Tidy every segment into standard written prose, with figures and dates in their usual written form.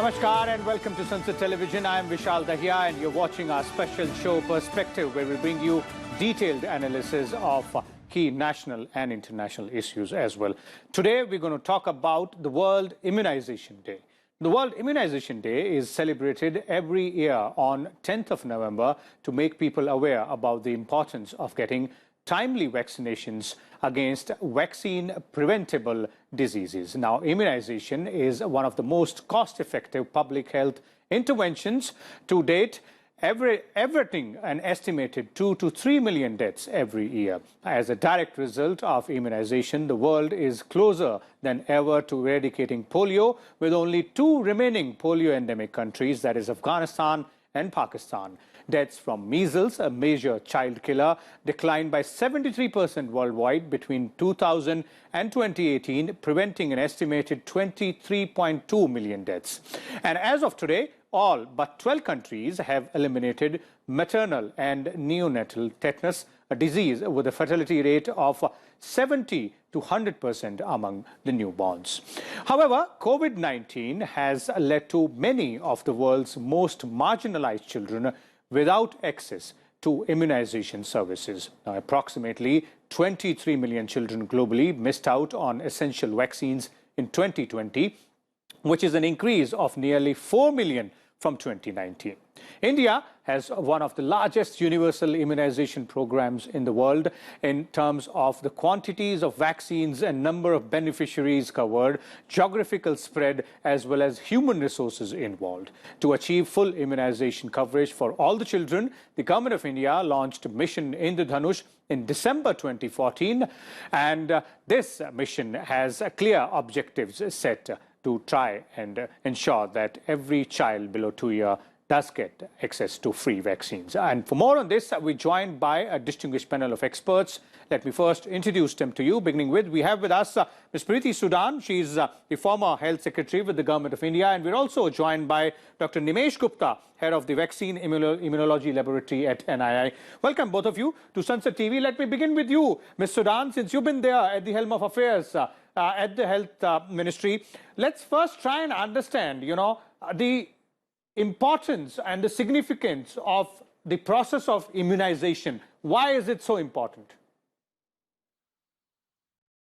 Namaskar and welcome to Sunset Television. I am Vishal Dahiya and you're watching our special show Perspective, where we bring you detailed analysis of key national and international issues as well. Today we're going to talk about the World Immunization Day. The World Immunization Day is celebrated every year on 10th of November to make people aware about the importance of getting timely vaccinations against vaccine-preventable diseases. Now, immunization is one of the most cost-effective public health interventions to date, averting an estimated 2 to 3 million deaths every year. As a direct result of immunization, the world is closer than ever to eradicating polio, with only two remaining polio-endemic countries, that is Afghanistan and Pakistan. Deaths from measles, a major child killer, declined by 73% worldwide between 2000 and 2018, preventing an estimated 23.2 million deaths. And as of today, all but 12 countries have eliminated maternal and neonatal tetanus, a disease with a fatality rate of 70 to 100% among the newborns. However, COVID-19 has led to many of the world's most marginalized children without access to immunization services. Now, approximately 23 million children globally missed out on essential vaccines in 2020, which is an increase of nearly 4 million from 2019. India has one of the largest universal immunization programs in the world in terms of the quantities of vaccines and number of beneficiaries covered, geographical spread, as well as human resources involved. To achieve full immunization coverage for all the children, the Government of India launched Mission Indradhanush in December 2014, and this mission has clear objectives set to try and ensure that every child below 2 years does get access to free vaccines. And for more on this, we're joined by a distinguished panel of experts. Let me first introduce them to you, beginning with, we have with us Ms. Preeti Sudan. She's the former Health Secretary with the Government of India. And we're also joined by Dr. Nimesh Gupta, Head of the Vaccine Immunology Laboratory at NII. Welcome, both of you, to Sunset TV. Let me begin with you, Ms. Sudan, since you've been there at the helm of affairs at the Health Ministry. Let's first try and understand, the importance and the significance of the process of immunization. Why is it so important?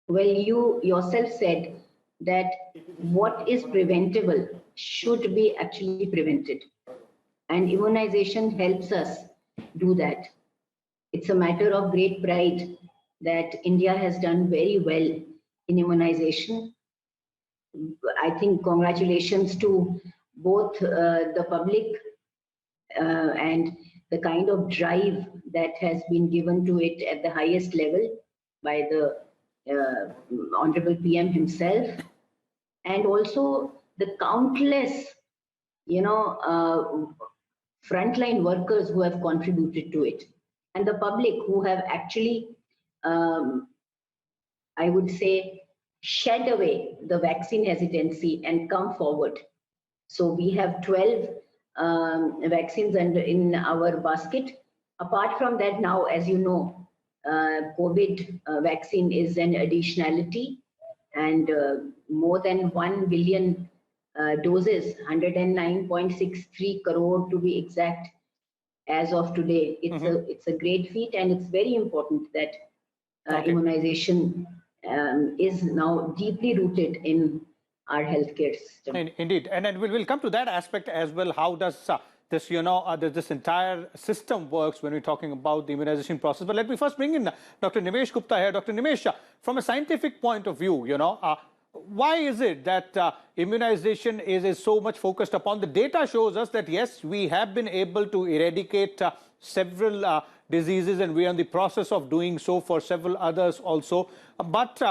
Well, you yourself said that what is preventable should be actually prevented. And immunization helps us do that. It's a matter of great pride that India has done very well in immunization. I think congratulations to both the public and the kind of drive that has been given to it at the highest level by the Honorable PM himself, and also the countless, frontline workers who have contributed to it, and the public who have actually, I would say, shed away the vaccine hesitancy and come forward. So we have 12 vaccines in our basket. Apart from that, now, as you know, COVID vaccine is an additionality, and more than 1 billion doses, 109.63 crore to be exact, as of today. It's a great feat, and it's very important that immunization is now deeply rooted in our healthcare system. Indeed, and then we'll come to that aspect as well. How does this, this entire system works when we're talking about the immunization process? But let me first bring in Dr. Nimesh Gupta here. Dr. Nimesh, from a scientific point of view, why is it that immunization is so much focused upon? The data shows us that, yes, we have been able to eradicate several diseases, and we are in the process of doing so for several others also. But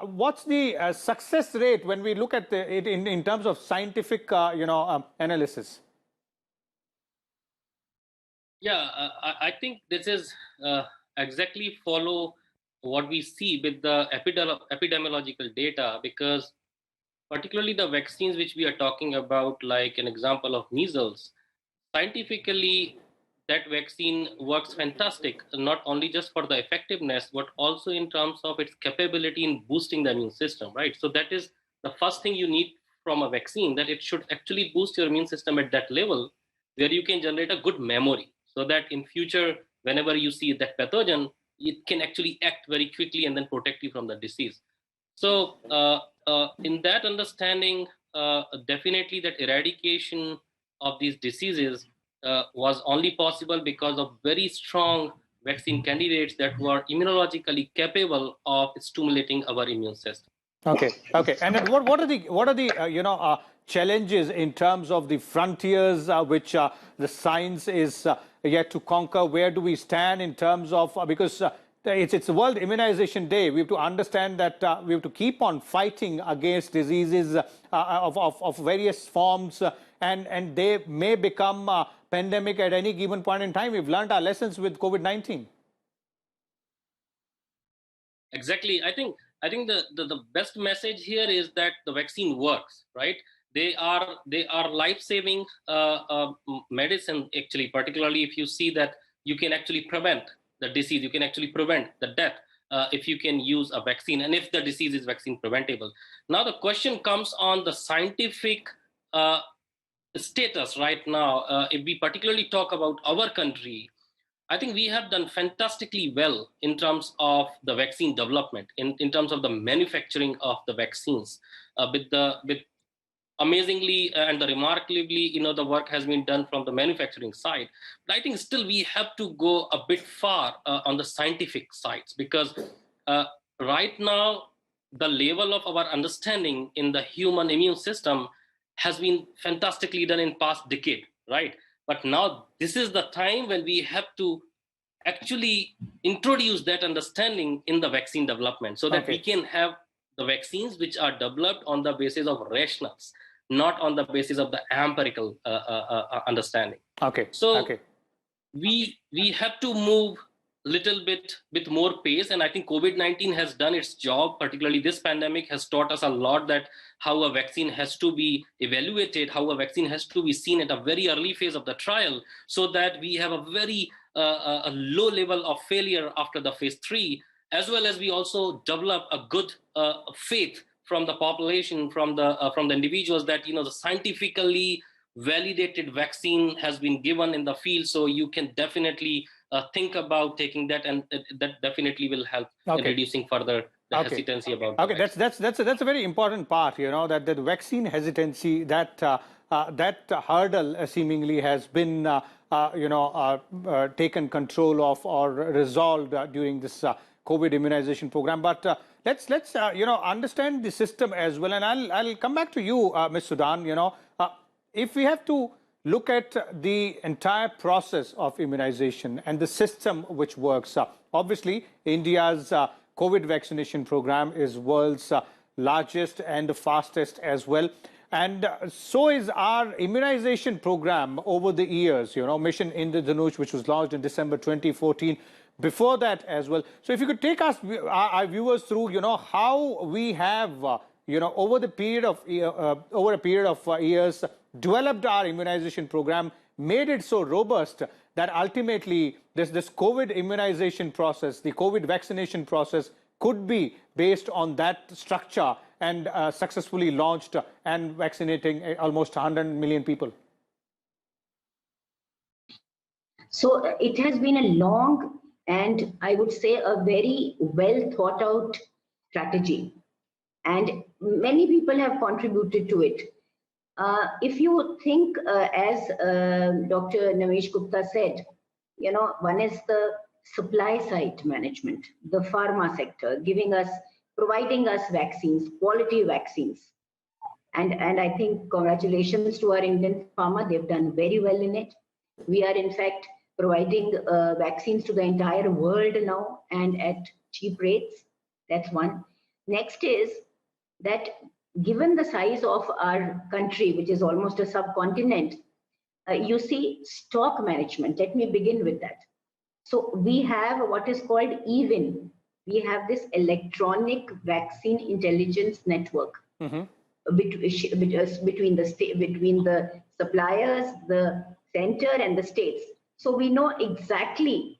what's the success rate when we look at it in terms of scientific, analysis? Yeah, I think this is exactly follow what we see with the epidemiological data, because particularly the vaccines which we are talking about, like an example of measles, scientifically that vaccine works fantastic, not only just for the effectiveness, but also in terms of its capability in boosting the immune system, right? So that is the first thing you need from a vaccine that it should actually boost your immune system at that level where you can generate a good memory, so that in future, whenever you see that pathogen, it can actually act very quickly and then protect you from the disease. So in that understanding, definitely that eradication of these diseases was only possible because of very strong vaccine candidates that were immunologically capable of stimulating our immune system. Okay, okay. And then what are the challenges in terms of the frontiers which the science is yet to conquer? Where do we stand in terms of because it's World Immunization Day. We have to understand that we have to keep on fighting against diseases of various forms, and they may become pandemic at any given point in time. We've learned our lessons with COVID-19. Exactly. I think the best message here is that the vaccine works, right? They are life-saving medicine, actually, particularly if you see that you can actually prevent the disease, you can actually prevent the death if you can use a vaccine, and if the disease is vaccine preventable. Now the question comes on the scientific status right now. If we particularly talk about our country, I think we have done fantastically well in terms of the vaccine development, in terms of the manufacturing of the vaccines, with amazingly and the remarkably, the work has been done from the manufacturing side. But I think still we have to go a bit far on the scientific sides, because right now the level of our understanding in the human immune system has been fantastically done in past decade, right? But now this is the time when we have to actually introduce that understanding in the vaccine development, so that we can have the vaccines which are developed on the basis of rationals, not on the basis of the empirical understanding. Okay. So we have to move little bit with more pace, and I think COVID-19 has done its job. Particularly this pandemic has taught us a lot, that how a vaccine has to be evaluated, how a vaccine has to be seen at a very early phase of the trial, so that we have a very a low level of failure after the phase 3, as well as we also develop a good faith from the population, from the individuals, that the scientifically validated vaccine has been given in the field. So you can definitely think about taking that, and that definitely will help in reducing further the hesitancy about. Okay, that's a very important part. That the vaccine hesitancy, that hurdle seemingly has been taken control of or resolved during this COVID immunization program. But let's understand the system as well. And I'll come back to you, Ms. Sudan. If we have to look at the entire process of immunization and the system which works, obviously India's COVID vaccination program is world's largest and the fastest as well. And so is our immunization program over the years, Mission Indradhanush, which was launched in December 2014, before that as well. So if you could take us, our viewers, through, how we have, over a period of years, developed our immunization program, made it so robust that ultimately this COVID immunization process, the COVID vaccination process, could be based on that structure and successfully launched and vaccinating almost 100 million people. So it has been a long and I would say a very well thought out strategy, and many people have contributed to it. If you think, as Dr. Navesh Gupta said, one is the supply side management, the pharma sector, providing us vaccines, quality vaccines. And I think congratulations to our Indian pharma, they've done very well in it. We are in fact providing vaccines to the entire world now, and at cheap rates. That's one. Next is that given the size of our country, which is almost a subcontinent, you see stock management. Let me begin with that. So we have what is called EVIN. We have this electronic vaccine intelligence network between the suppliers, the center, and the states. So we know exactly,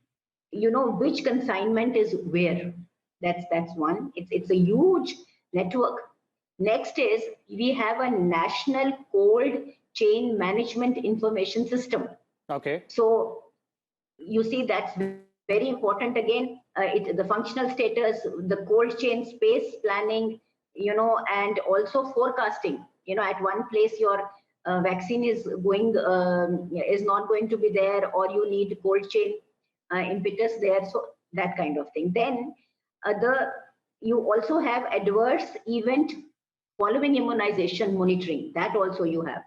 which consignment is where. That's one. It's a huge network. Next is we have a national cold chain management information system. Okay. So you see that's very important. Again, the functional status, the cold chain space planning, and also forecasting. At one place your vaccine is not going to be there, or you need cold chain impetus there. So that kind of thing. Then you also have adverse event following immunization monitoring. That also you have.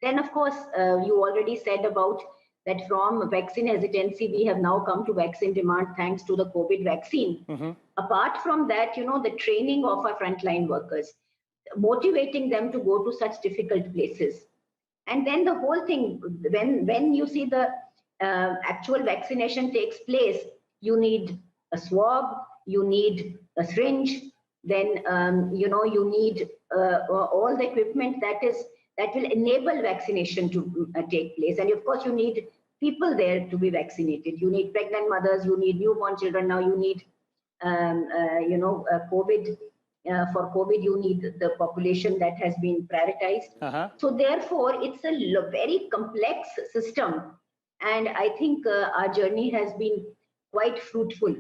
Then, of course, you already said about that from vaccine hesitancy, we have now come to vaccine demand thanks to the COVID vaccine. Apart from that, the training of our frontline workers, motivating them to go to such difficult places. And then the whole thing, when you see the actual vaccination takes place, you need a swab, you need a syringe, then you need all the equipment that will enable vaccination to take place. And of course, you need people there to be vaccinated. You need pregnant mothers, you need newborn children. Now you need, COVID. For COVID, you need the population that has been prioritized. So therefore, it's a very complex system. And I think our journey has been quite fruitful.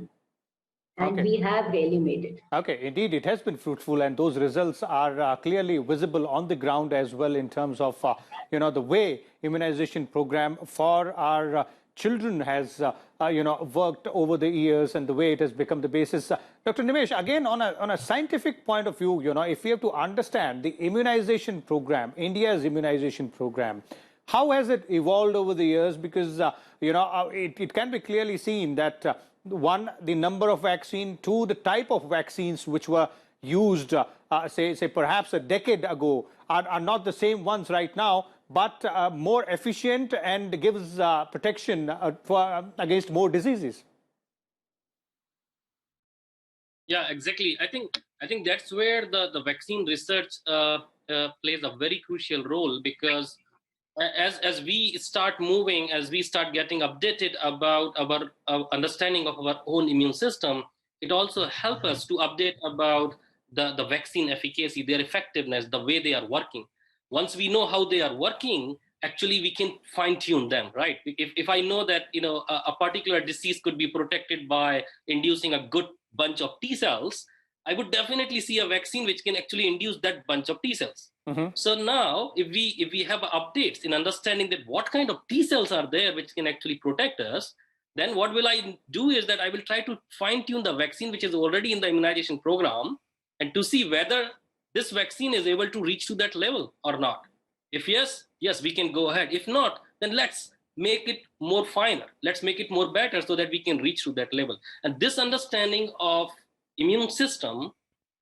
And we have really made it. Okay, indeed, it has been fruitful, and those results are clearly visible on the ground as well in terms of, the way immunization program for our children has, worked over the years, and the way it has become the basis. Dr. Nimesh, again, on a scientific point of view, if we have to understand the immunization program, India's immunization program, how has it evolved over the years? Because, it can be clearly seen that one, the number of vaccine, two, the type of vaccines which were used, say perhaps a decade ago, are not the same ones right now, but more efficient and gives protection against more diseases. Yeah, exactly. I think that's where the vaccine research plays a very crucial role, because as we start moving, as we start getting updated about our understanding of our own immune system, it also helps us to update about the vaccine efficacy, their effectiveness, the way they are working. Once we know how they are working, actually we can fine tune them, right? If I know that a particular disease could be protected by inducing a good bunch of T cells, I would definitely see a vaccine which can actually induce that bunch of T cells. So now, if we have updates in understanding that what kind of T cells are there which can actually protect us, then what will I do is that I will try to fine tune the vaccine which is already in the immunization program, and to see whether this vaccine is able to reach to that level or not. If yes, we can go ahead. If not, then let's make it more finer. Let's make it more better so that we can reach to that level. And this understanding of immune system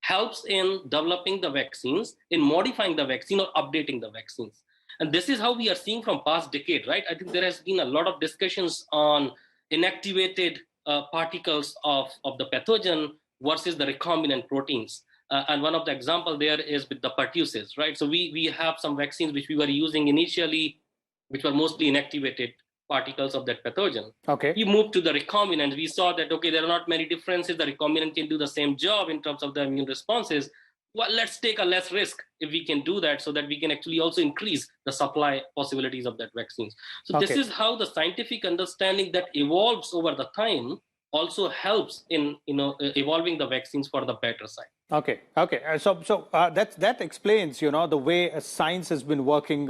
helps in developing the vaccines, in modifying the vaccine or updating the vaccines. And this is how we are seeing from past decade, right? I think there has been a lot of discussions on inactivated particles of the pathogen versus the recombinant proteins. And one of the example there is with the pertussis, right? So we have some vaccines which we were using initially, which were mostly inactivated particles of that pathogen. Okay. We moved to the recombinant. We saw that, okay, there are not many differences. The recombinant can do the same job in terms of the immune responses. Well, let's take a less risk if we can do that, so that we can actually also increase the supply possibilities of that vaccines. So this is how the scientific understanding that evolves over the time also helps in evolving the vaccines for the better side. Okay. So that explains the way science has been working.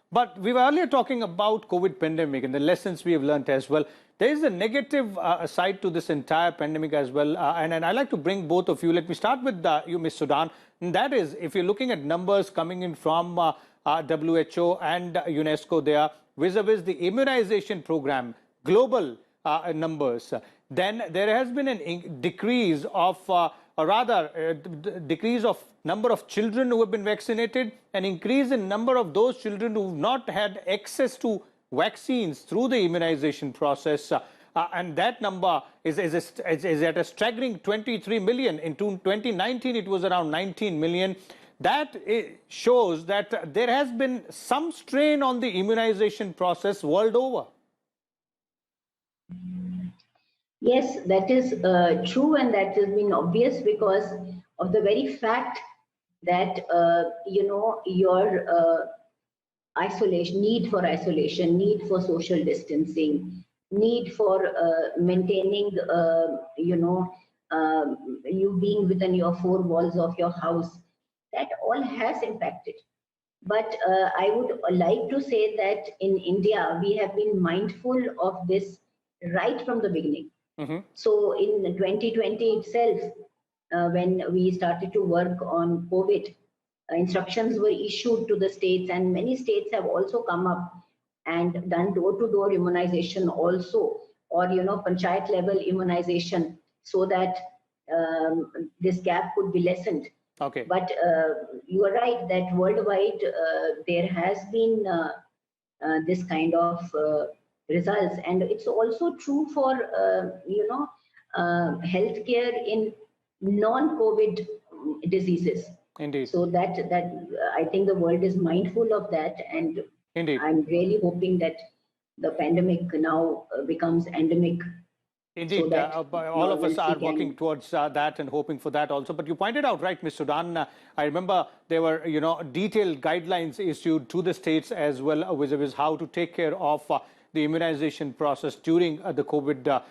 But we were earlier talking about COVID pandemic and the lessons we have learned as well. There is a negative side to this entire pandemic as well. And I'd like to bring both of you. Let me start with you, Ms. Sudan. And that is, if you're looking at numbers coming in from WHO and UNESCO there, vis-a-vis the immunization program, global numbers, then there has been a decrease of, decrease of number of children who have been vaccinated, an increase in number of those children who have not had access to vaccines through the immunization process. And that number is at a staggering 23 million. In 2019, it was around 19 million. That shows that there has been some strain on the immunization process world over. Yes, that is true, and that has been obvious because of the very fact that, your isolation, need for isolation, need for social distancing, need for maintaining, you being within your four walls of your house, that all has impacted. But I would like to say that in India, we have been mindful of this right from the beginning. Mm-hmm. So in 2020 itself, when we started to work on COVID, instructions were issued to the states, and many states have also come up and done door-to-door immunization also, or panchayat level immunization, so that this gap could be lessened. Okay. But you are right that worldwide there has been this kind of results, and it's also true for healthcare in non-COVID diseases. Indeed. So that I think the world is mindful of that, and Indeed. I'm really hoping that the pandemic now becomes endemic. Indeed, So all of us are working towards that and hoping for that also. But you pointed out, right, Ms. Sudan, I remember there were, detailed guidelines issued to the states as well with how to take care of the immunization process during the COVID,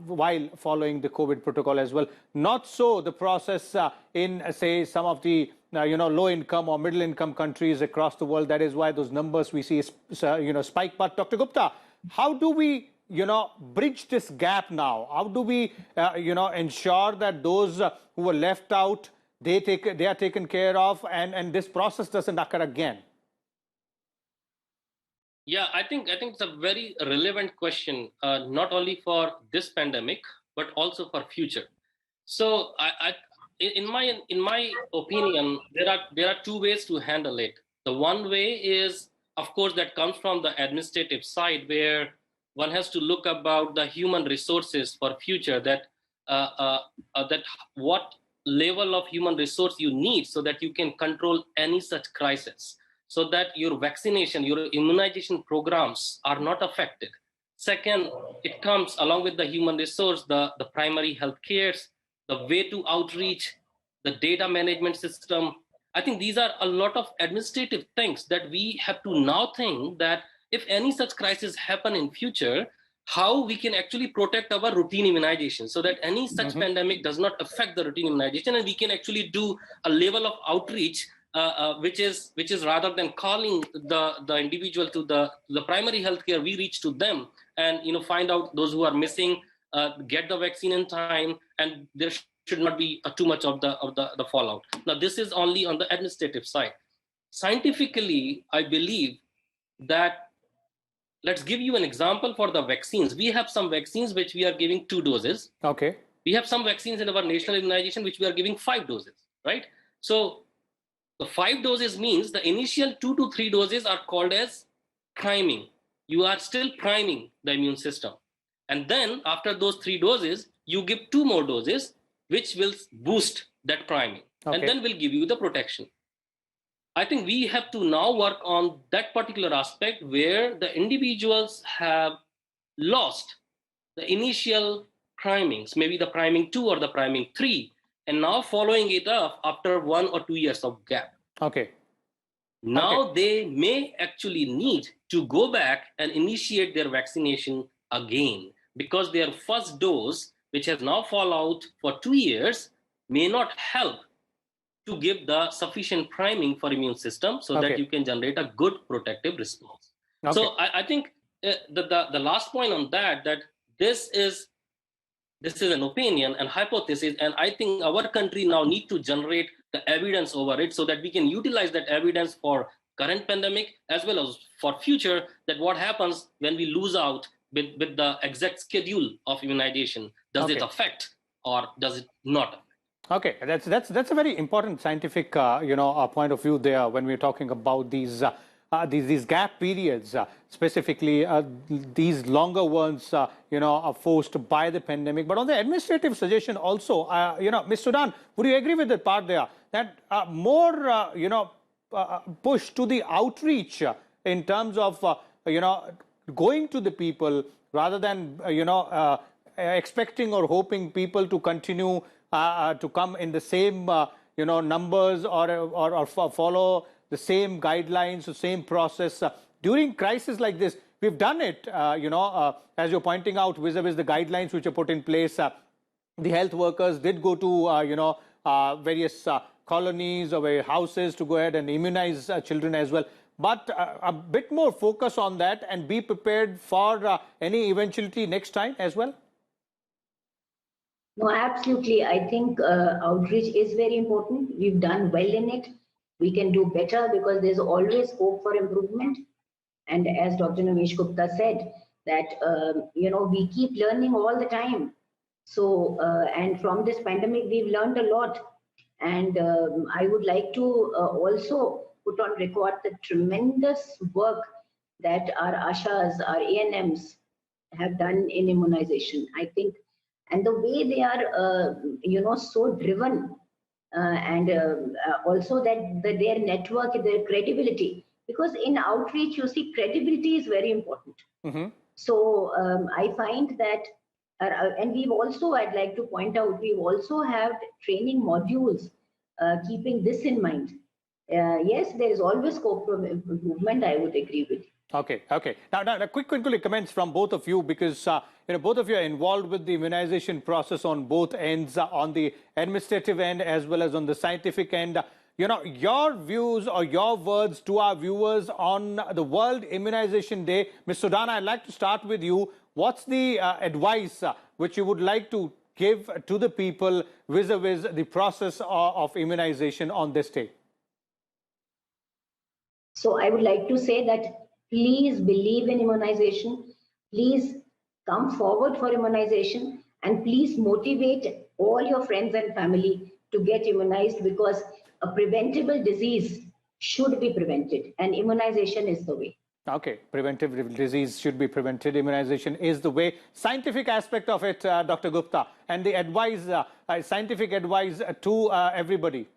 while following the COVID protocol as well. Not so the process in, say, some of the low-income or middle-income countries across the world. That is why those numbers we see, spike. But Dr. Gupta, how do we bridge this gap now? How do we, ensure that those who were left out, they are taken care of, and this process doesn't occur again? Yeah, I think it's a very relevant question, not only for this pandemic but also for future. So, in my opinion, there are two ways to handle it. The one way is, of course, that comes from the administrative side, where one has to look about the human resources for future, that that what level of human resource you need so that you can control any such crisis, so that your vaccination, your immunization programs are not affected. Second, it comes along with the human resource, the primary health cares, the way to outreach, the data management system. I think these are a lot of administrative things that we have to now think that if any such crisis happen in future, how we can actually protect our routine immunization so that any such pandemic does not affect the routine immunization, and we can actually do a level of outreach which is rather than calling the individual to the primary healthcare, we reach to them and find out those who are missing, get the vaccine in time, and there should not be too much of the fallout. Now, this is only on the administrative side. Scientifically, I believe that, let's give you an example for the vaccines. We have some vaccines which we are giving 2 doses. Okay. We have some vaccines in our national immunization which we are giving 5 doses, right? So the 5 doses means the initial 2 to 3 doses are called as priming. You are still priming the immune system. And then after those 3 doses, you give 2 more doses, which will boost that priming. Okay. And then will give you the protection. I think we have to now work on that particular aspect where the individuals have lost the initial primings, maybe the priming 2 or the priming 3, and now following it up after 1 or 2 years of gap. Okay. Now they may actually need to go back and initiate their vaccination again, because their first dose, which has now fallen out for 2 years, may not help to give the sufficient priming for immune system so that you can generate a good protective response. Okay. So I think the last point on that this is an opinion and hypothesis, and I think our country now need to generate the evidence over it so that we can utilize that evidence for current pandemic as well as for future, that what happens when we lose out with the exact schedule of immunization. Does it affect or does it not affect? Okay, that's a very important scientific point of view there when we're talking about these gap periods, specifically these longer ones, are forced by the pandemic. But on the administrative suggestion also, Ms. Sudan, would you agree with the part there that more, push to the outreach in terms of, going to the people rather than, expecting or hoping people to continue to come in the same, numbers or follow the same guidelines, the same process during crisis like this. We've done it, as you're pointing out, vis-a-vis the guidelines which are put in place. The health workers did go to, various colonies or houses to go ahead and immunize children as well. But a bit more focus on that and be prepared for any eventuality next time as well. No, absolutely. I think outreach is very important. We've done well in it. We can do better because there's always scope for improvement. And as Dr. Nimesh Gupta said, that, we keep learning all the time. So, and from this pandemic, we've learned a lot. And I would like to also put on record the tremendous work that our ASHAs, our ANMs have done in immunization. I think, and the way they are, so driven, and also that their network, their credibility, because in outreach, you see, credibility is very important. Mm-hmm. So I find that, and we've also, I'd like to point out, we've also have training modules keeping this in mind. Yes, there is always scope for improvement. I would agree with you. Okay. Now, quickly comments from both of you, because both of you are involved with the immunization process on both ends, on the administrative end as well as on the scientific end. Your views or your words to our viewers on the World Immunization Day. Ms. Sudhan, I'd like to start with you. What's the advice which you would like to give to the people vis-a-vis the process of immunization on this day? So I would like to say that please believe in immunization. Please come forward for immunization, and please motivate all your friends and family to get immunized, because a preventable disease should be prevented, and immunization is the way. Okay, preventive disease should be prevented. Immunization is the way. Scientific aspect of it, Dr. Gupta, and the advice, scientific advice to everybody.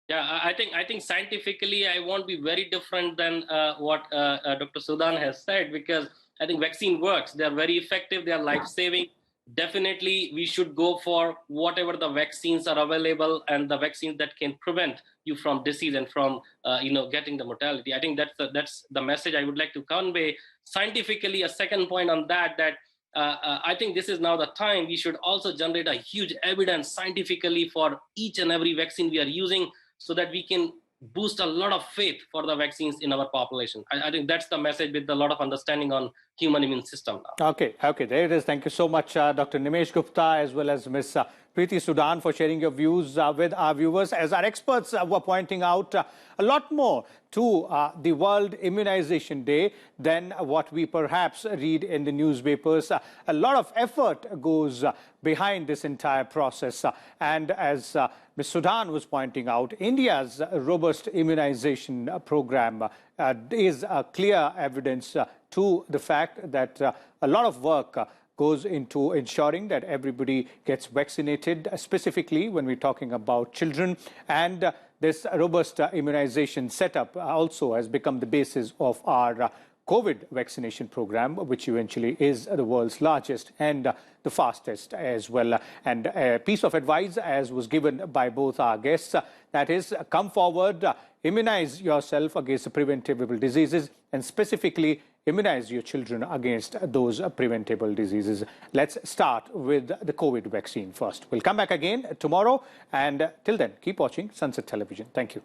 Yeah, I think scientifically I won't be very different than what Dr. Sudhan has said, because I think vaccine works. They are very effective. They are life-saving. Definitely, we should go for whatever the vaccines are available, and the vaccines that can prevent you from disease and from getting the mortality. I think that's the message I would like to convey. Scientifically, a second point on that I think this is now the time we should also generate a huge evidence scientifically for each and every vaccine we are using, so that we can boost a lot of faith for the vaccines in our population. I think that's the message, with a lot of understanding on human immune system now. Okay, there it is. Thank you so much, Dr. Nimesh Gupta, as well as Ms. Preeti Sudhan, for sharing your views with our viewers. As our experts were pointing out, a lot more to the World Immunization Day than what we perhaps read in the newspapers. A lot of effort goes behind this entire process. And as Ms. Sudhan was pointing out, India's robust immunization program is clear evidence to the fact that a lot of work goes into ensuring that everybody gets vaccinated, specifically when we're talking about children. And this robust immunization setup also has become the basis of our COVID vaccination program, which eventually is the world's largest and the fastest as well. And a piece of advice, as was given by both our guests, that is, come forward, immunize yourself against preventable diseases, and specifically immunize your children against those preventable diseases. Let's start with the COVID vaccine first. We'll come back again tomorrow, and till then, keep watching Sunset Television. Thank you.